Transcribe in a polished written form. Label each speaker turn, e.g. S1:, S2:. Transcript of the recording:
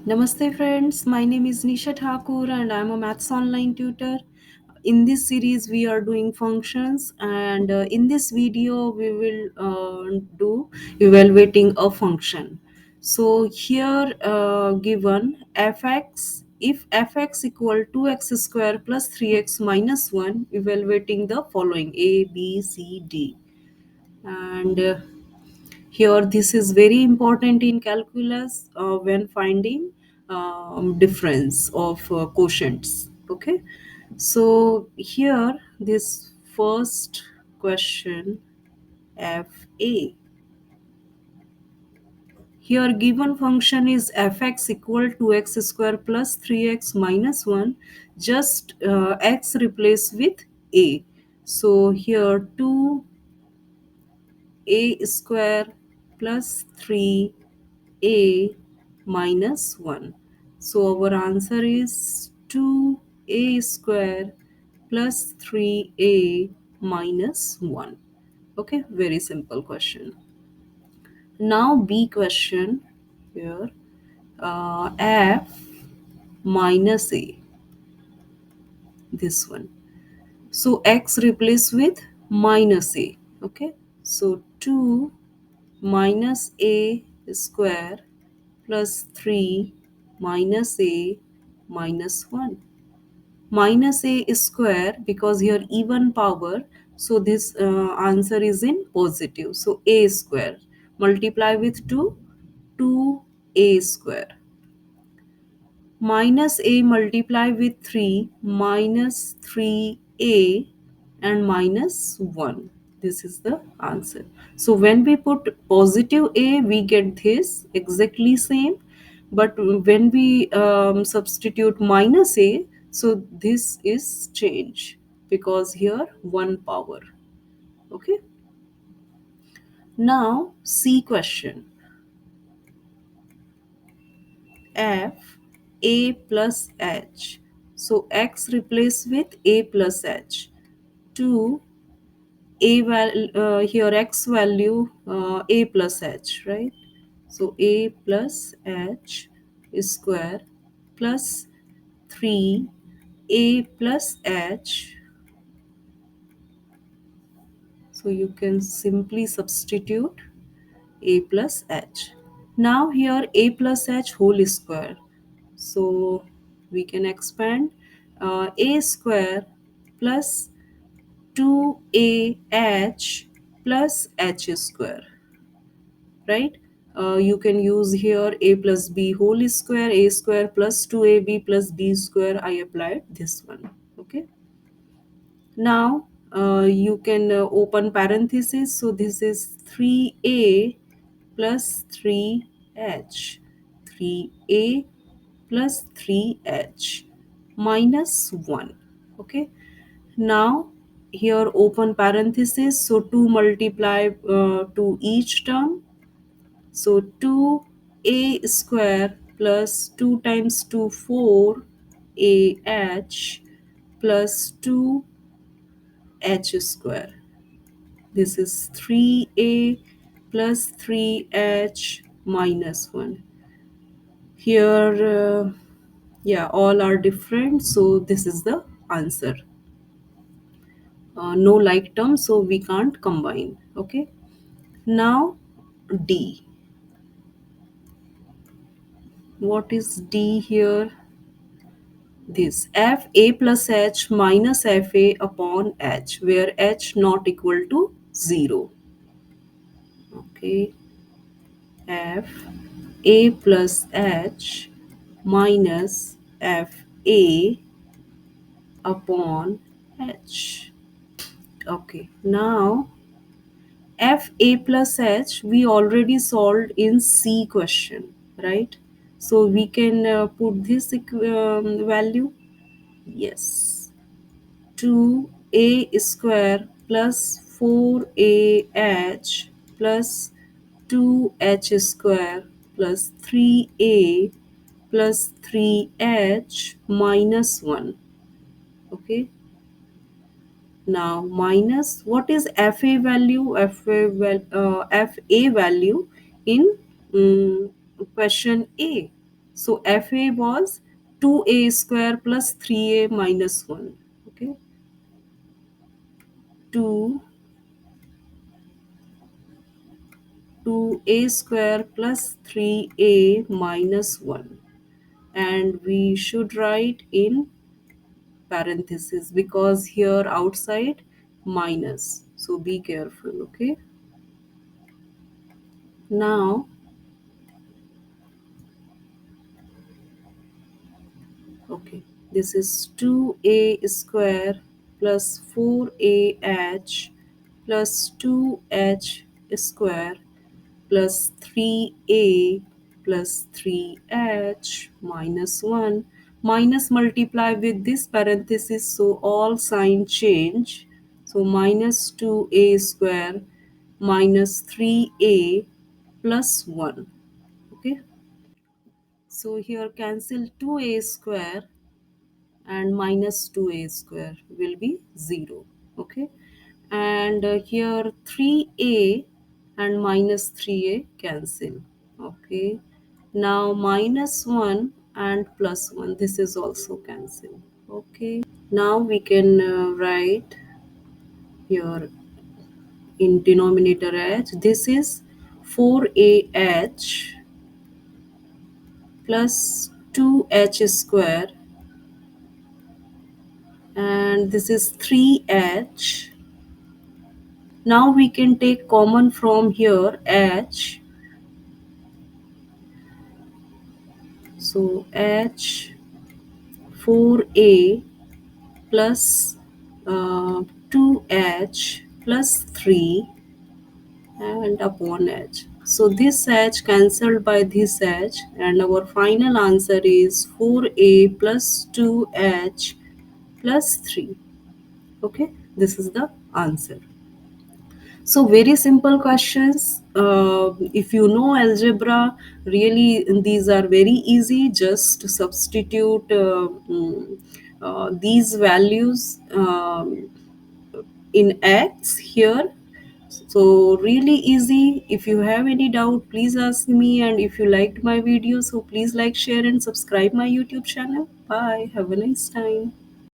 S1: Namaste friends, my name is Nisha Thakur and I am a maths online tutor. In this series we are doing functions and in this video we will do evaluating a function. So here given fx, if fx equal to x square plus 3x minus 1, evaluating the following a, b, c, d. And here, this is very important in calculus when finding difference of quotients. Okay, so here this first question fa. Here given function is fx equal to x square plus 3x minus 1. Just x replace with a. So here 2a square plus 3a minus 1. So our answer is 2a square plus 3a minus 1. Okay, very simple question. Now B question here, f minus a, this one. So x replace with minus a. Okay, so 2 minus a square plus 3 minus a minus 1. Minus a square, because here even power, so this answer is in positive. So a square multiply with 2, 2a square, minus a multiply with 3, minus 3a, and minus 1. This is the answer. So when we put positive a, we get this exactly same. But when we substitute minus a, so this is change, because here one power. Okay. Now C question, f a plus h. So x replace with a plus h. 2 here x value a plus h, right? So a plus h square plus 3 a plus h. So you can simply substitute a plus h. Now here a plus h whole square. So we can expand a square plus 2ah plus h square, right? You can use here a plus b whole square, a square plus 2ab plus b square. I applied this one. Okay. Now you can open parenthesis. So this is 3a plus 3h. 3a plus 3h minus 1. Okay. Now here open parenthesis. So 2 multiply to each term. So 2a square plus 2 times 2 4 ah plus 2 h square. This is 3a plus 3h minus 1. Here, yeah, all are different. So this is the answer. No like term, so we can't combine. Okay. Now D. What is D here? This f a plus h minus f a upon h, where h not equal to 0. Okay, f a plus h minus f a upon h. Okay, now f a plus h we already solved in C question, right? So we can put this value. Yes, 2a square plus 4ah plus 2h square plus 3a plus 3h minus 1. Okay. Now minus, what is fa value? Fa value in question A. So FA was 2a square plus 3a minus 1. Okay, 2 2a square plus 3a minus 1, and we should write in parenthesis because here outside minus, so be careful. Okay, now, okay, this is 2a square plus 4ah plus 2h square plus 3a plus 3h minus 1, minus multiply with this parenthesis, so all sign change. So minus 2a square minus 3a plus 1. Okay, so here cancel 2a square and minus 2a square will be 0. Okay, and here 3a and minus 3a cancel. Okay, now minus 1 and plus 1, this is also cancel. Okay, now we can write here in denominator h, this is 4ah plus 2h square, and this is 3h. Now we can take common from here h, so h 4a plus 2h plus 3 and upon h. So this h cancelled by this h, and our final answer is 4a plus 2h plus 3. Okay, this is the answer. So very simple questions. If you know algebra, really these are very easy. Just substitute these values in x here. So really easy. If you have any doubt, please ask me. And if you liked my video, so please like, share, and subscribe my YouTube channel. Bye. Have a nice time.